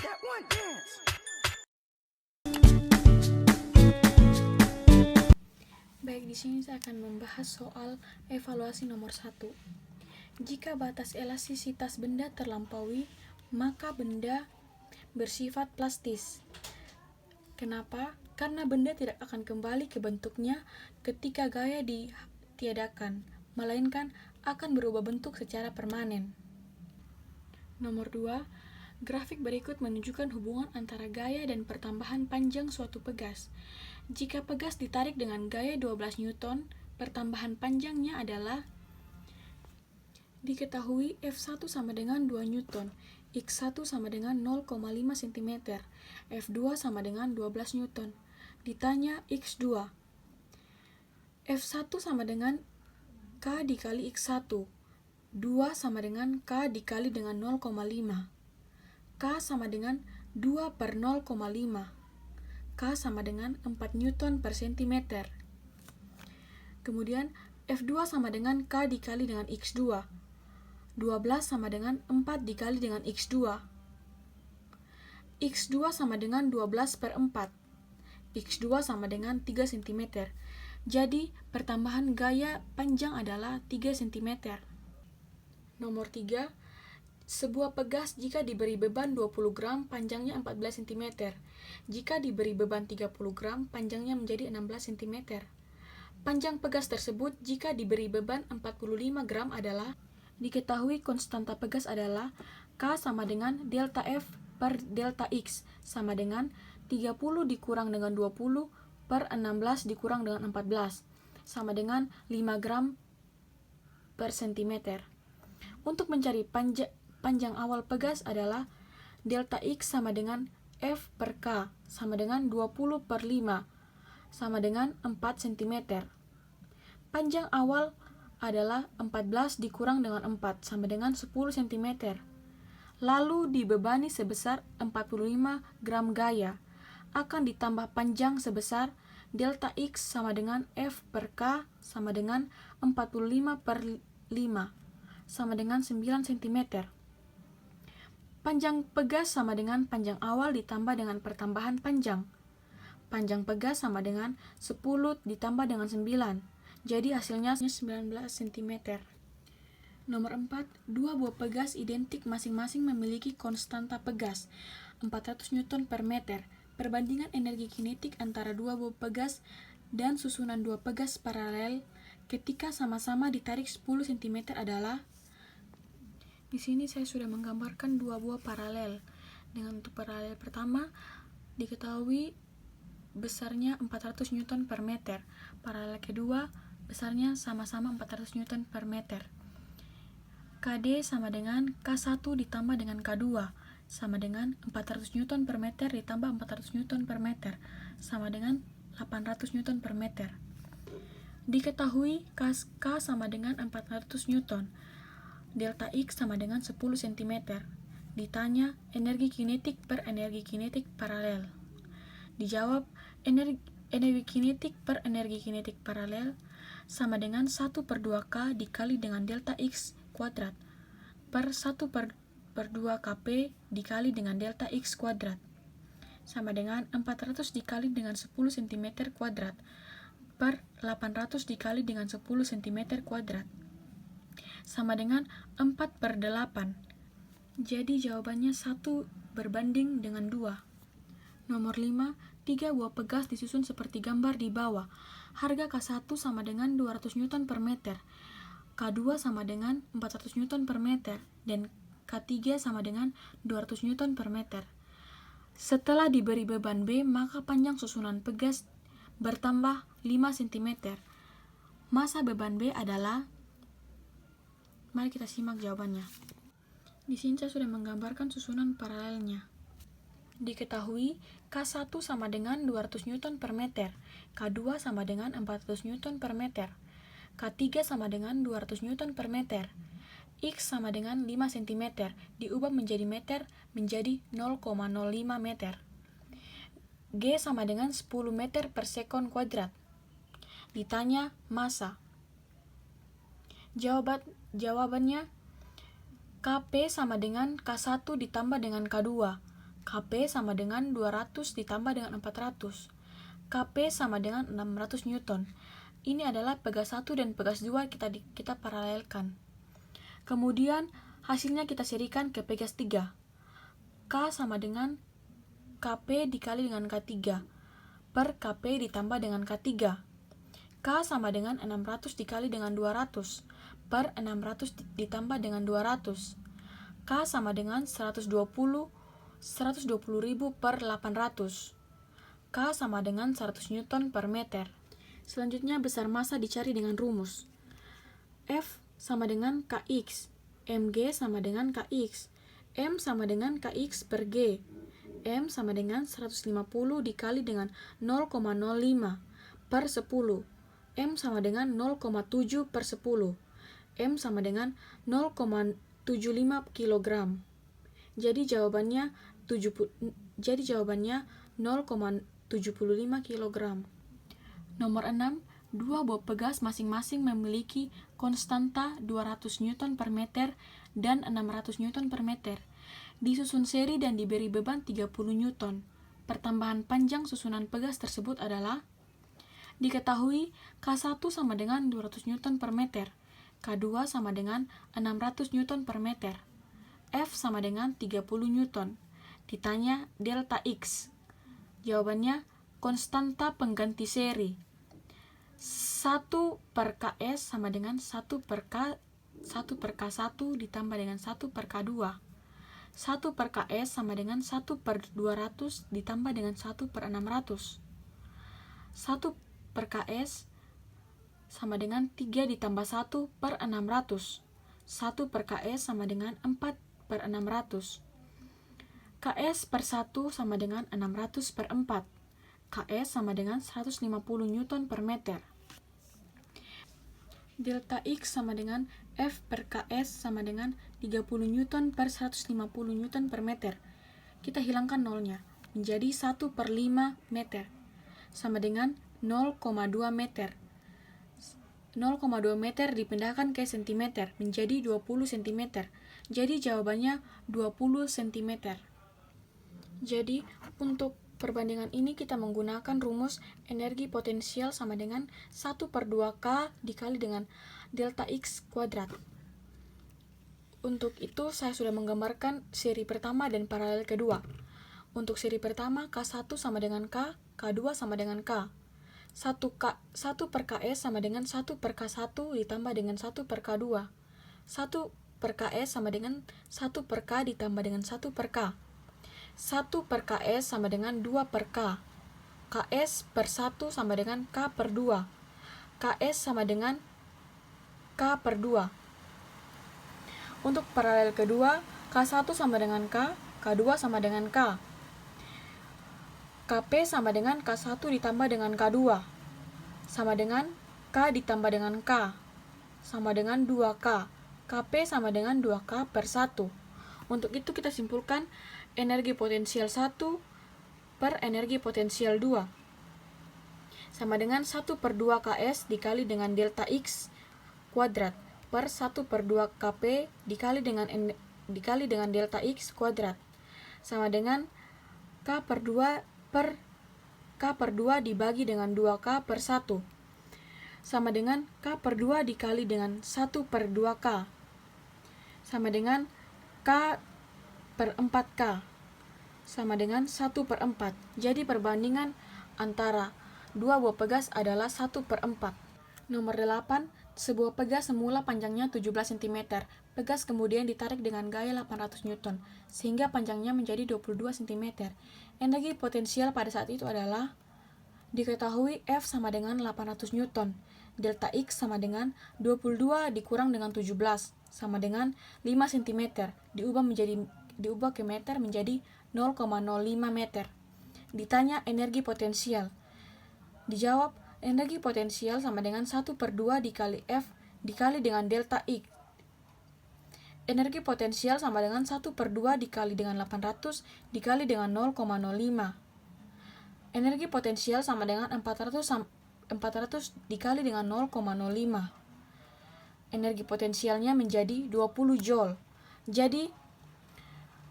That one dance. Baik, di sini saya akan membahas soal evaluasi nomor 1. Jika batas elastisitas benda terlampaui, maka benda bersifat plastis. Kenapa? Karena benda tidak akan kembali ke bentuknya ketika gaya ditiadakan, melainkan akan berubah bentuk secara permanen. Nomor 2, grafik berikut menunjukkan hubungan antara gaya dan pertambahan panjang suatu pegas. Jika pegas ditarik dengan gaya 12 Newton, pertambahan panjangnya adalah diketahui F1 sama dengan 2 Newton, X1 sama dengan 0,5 cm, F2 sama dengan 12 Newton. Ditanya X2. F1 sama dengan K dikali X1. 2 sama dengan K dikali dengan 0,5. K sama dengan 2 per 0,5. K sama dengan 4 Newton per cm. Kemudian F2 sama dengan K dikali dengan X2. 12 sama dengan 4 dikali dengan X2. X2 sama dengan 12 per 4. X2 sama dengan 3 cm. Jadi, pertambahan gaya panjang adalah 3 cm. Nomor 3. Sebuah pegas jika diberi beban 20 gram, panjangnya 14 cm. Jika diberi beban 30 gram, panjangnya menjadi 16 cm. Panjang pegas tersebut jika diberi beban 45 gram adalah, diketahui konstanta pegas adalah K sama dengan delta F per delta X sama dengan 30 dikurang dengan 20 per 16 dikurang dengan 14 sama dengan 5 gram per cm. Untuk mencari panjang awal pegas adalah delta X sama dengan F per K sama dengan 20 per 5 sama dengan 4 cm. Panjang awal adalah 14 dikurang dengan 4 sama dengan 10 cm. Lalu dibebani sebesar 45 gram gaya, akan ditambah panjang sebesar delta X sama dengan F per K sama dengan 45 per 5 sama dengan 9 cm. Panjang pegas sama dengan panjang awal ditambah dengan pertambahan panjang. Panjang pegas sama dengan 10 ditambah dengan 9. Jadi hasilnya 19 cm. Nomor 4. Dua buah pegas identik masing-masing memiliki konstanta pegas 400 Newton per meter. Perbandingan energi kinetik antara dua buah pegas dan susunan dua pegas paralel ketika sama-sama ditarik 10 cm adalah. Di sini saya sudah menggambarkan dua buah paralel. Dengan untuk paralel pertama diketahui besarnya 400 Newton per meter. Paralel kedua besarnya sama-sama 400 Newton per meter. KD sama dengan K1 ditambah dengan K2 sama dengan 400 Newton per meter ditambah 400 Newton per meter sama dengan 800 Newton per meter. Diketahui K sama dengan 400 Newton. Delta X sama dengan 10 cm. Ditanya energi kinetik per energi kinetik paralel. Dijawab energi kinetik per energi kinetik paralel sama dengan 1 per 2K dikali dengan delta X kuadrat per 1 per 2 Kp dikali dengan delta X kuadrat sama dengan 400 dikali dengan 10 cm kuadrat per 800 dikali dengan 10 cm kuadrat sama dengan 4 per 8. Jadi jawabannya 1 berbanding dengan 2. Nomor 5. 3 buah pegas disusun seperti gambar di bawah. Harga K1 sama dengan 200 Newton per meter, K2 sama dengan 400 Newton per meter, dan K3 sama dengan 200 Newton per meter. Setelah diberi beban B, maka panjang susunan pegas bertambah 5 cm. Massa beban B adalah, mari kita simak jawabannya. Di sini saya sudah menggambarkan susunan paralelnya. Diketahui K1 sama dengan 200 Newton per meter, K2 sama dengan 400 Newton per meter, K3 sama dengan 200 Newton per meter, X sama dengan 5 cm, diubah menjadi meter menjadi 0,05 meter. G sama dengan 10 meter per sekon kuadrat. Ditanya massa. Jawabannya Kp sama dengan K1 ditambah dengan K2. Kp sama dengan 200 ditambah dengan 400. Kp sama dengan 600 Newton. Ini adalah pegas 1 dan pegas 2 kita paralelkan. Kemudian hasilnya kita serikan ke pegas 3. K sama dengan Kp dikali dengan K3 per Kp ditambah dengan K3. K sama dengan 600 dikali dengan 200 per 600 ditambah dengan 200. K sama dengan 120.000 per 800. K sama dengan 100 Newton per meter. Selanjutnya besar massa dicari dengan rumus. F sama dengan Kx, Mg sama dengan Kx, M sama dengan Kx per G. M sama dengan 150 dikali dengan 0,05 per 10. M sama dengan 0,7 per 10. M sama dengan 0,75 kg. Jadi jawabannya 0,75 kg. Nomor 6. Dua buah pegas masing-masing memiliki konstanta 200 Newton per meter dan 600 Newton per meter. Disusun seri dan diberi beban 30 Newton. Pertambahan panjang susunan pegas tersebut adalah: diketahui K1 sama dengan 200 Newton per meter, K2 sama dengan 600 Newton per meter, F sama dengan 30 Newton. Ditanya delta X. Jawabannya konstanta pengganti seri. 1 per Ks sama dengan 1 per K1 ditambah dengan 1 per K2. 1 per Ks sama dengan 1 per 200 ditambah dengan 1 per 600. 1 per Ks sama dengan 3 ditambah 1 per 600. 1 per Ks sama dengan 4 per 600. Ks per 1 sama dengan 600 per 4. Ks sama dengan 150 Newton per meter. Delta X sama dengan F per Ks sama dengan 30 Newton per 150 Newton per meter. Kita hilangkan nolnya, menjadi 1 per 5 meter, sama dengan 0,2 meter. 0,2 meter dipindahkan ke sentimeter, menjadi 20 cm. Jadi jawabannya 20 cm. Jadi, untuk perbandingan ini kita menggunakan rumus energi potensial sama dengan 1 per 2K dikali dengan delta X kuadrat. Untuk itu, saya sudah menggambarkan seri pertama dan paralel kedua. Untuk seri pertama, K1 sama dengan K, K2 sama dengan K. 1 per Ks sama dengan 1 per K1 ditambah dengan 1 per K2. 1 per Ks sama dengan 1 per K ditambah dengan 1 per K. 1 per Ks sama dengan 2 per K. Ks per 1 sama dengan K per 2. Ks sama dengan K per 2. Untuk paralel kedua, K1 sama dengan K, K2 sama dengan K. Kp sama dengan K1 ditambah dengan K2. Sama dengan K ditambah dengan K. Sama dengan 2K. Kp sama dengan 2K per 1. Untuk itu kita simpulkan energi potensial 1 per energi potensial 2 sama dengan 1 per 2 Ks dikali dengan delta X kuadrat per 1 per 2 Kp dikali dengan delta X kuadrat sama dengan K per 2 dibagi dengan 2K per 1 sama dengan K per 2 dikali dengan 1 per 2K sama dengan K per 4K sama dengan 1 per 4. Jadi perbandingan antara dua buah pegas adalah 1 per 4. Nomor 8. Sebuah pegas semula panjangnya 17 cm. Pegas kemudian ditarik dengan gaya 800 Newton, sehingga panjangnya menjadi 22 cm. Energi potensial pada saat itu adalah: diketahui F sama dengan 800 Newton. Delta X sama dengan 22 dikurang dengan 17, sama dengan 5 cm. Diubah ke meter menjadi 0,05 meter. Ditanya energi potensial. Dijawab, energi potensial sama dengan 1 per 2 dikali F dikali dengan delta X. Energi potensial sama dengan 1 per 2 dikali dengan 800 dikali dengan 0,05. Energi potensial sama dengan 400 dikali dengan 0,05. Energi potensialnya menjadi 20 Joule. Jadi,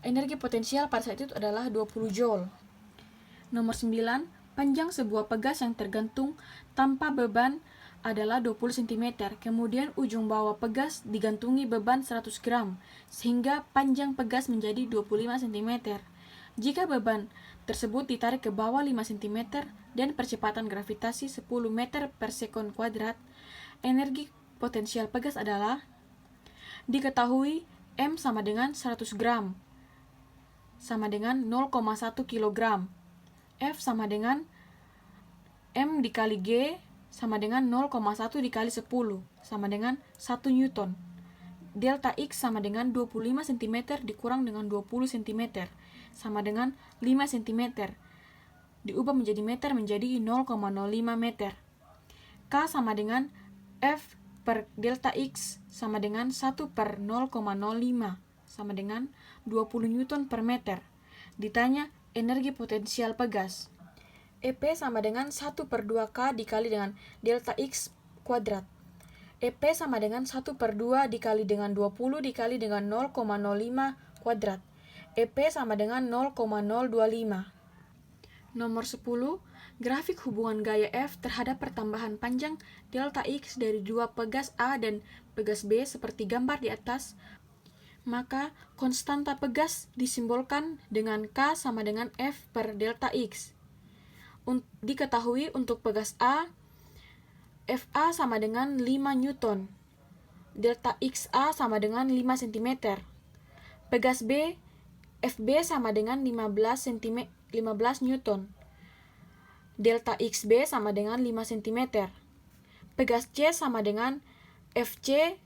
Energi potensial pada saat itu adalah 20 Joule. Nomor 9, panjang sebuah pegas yang tergantung tanpa beban adalah 20 cm. Kemudian ujung bawah pegas digantungi beban 100 gram, sehingga panjang pegas menjadi 25 cm. Jika beban tersebut ditarik ke bawah 5 cm dan percepatan gravitasi 10 meter per sekon kuadrat, energi potensial pegas adalah diketahui M sama dengan 100 gram, sama dengan 0,1 kg. F sama dengan M dikali G sama dengan 0,1 dikali 10, sama dengan 1 Newton. Delta X sama dengan 25 cm dikurang dengan 20 cm, sama dengan 5 cm. Diubah menjadi meter menjadi 0,05 meter. K sama dengan F per delta X sama dengan 1 per 0,05, sama dengan 20 Newton per meter. Ditanya energi potensial pegas. EP sama dengan 1 per 2K dikali dengan delta X kuadrat. EP sama dengan 1 per 2 dikali dengan 20 dikali dengan 0,05 kuadrat. EP sama dengan 0,025. Nomor 10, grafik hubungan gaya F terhadap pertambahan panjang delta X dari dua pegas A dan pegas B seperti gambar di atas. Maka konstanta pegas disimbolkan dengan K sama dengan F per delta X. Diketahui untuk pegas A, FA sama dengan 5 Newton, delta XA sama dengan 5 cm. Pegas B, FB sama dengan 15 Newton, delta XB sama dengan 5 cm. Pegas C sama dengan FC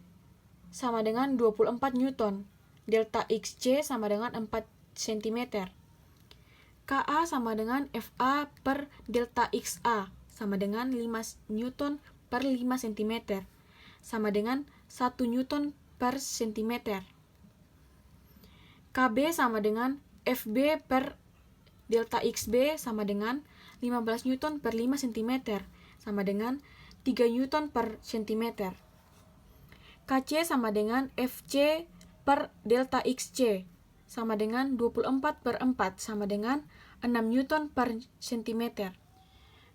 sama dengan 24 Newton, delta XC sama dengan 4 cm. KA sama dengan FA per delta XA sama dengan 5 Newton per 5 cm, sama dengan 1 Newton per cm. KB sama dengan FB per delta XB sama dengan 15 Newton per 5 cm, sama dengan 3 Newton per cm. KC sama dengan FC per delta XC sama dengan 24 per 4 sama dengan 6 Newton per cm.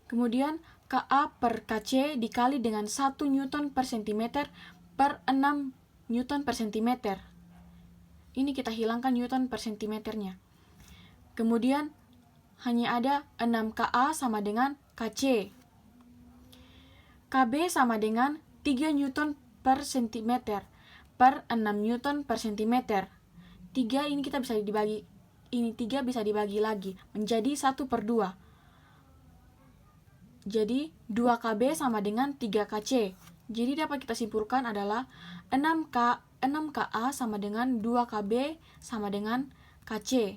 Kemudian KA per KC dikali dengan 1 Newton per cm per 6 Newton per cm. Ini kita hilangkan Newton per cm-nya. Kemudian hanya ada 6 KA sama dengan KC. KB sama dengan 3 Newton per cm per 6 Newton per cm. 3 ini kita bisa dibagi, ini 3 bisa dibagi lagi menjadi 1 per 2. Jadi 2 KB sama dengan 3 KC. Jadi dapat kita simpulkan adalah 6 KA sama dengan 2 KB sama dengan KC.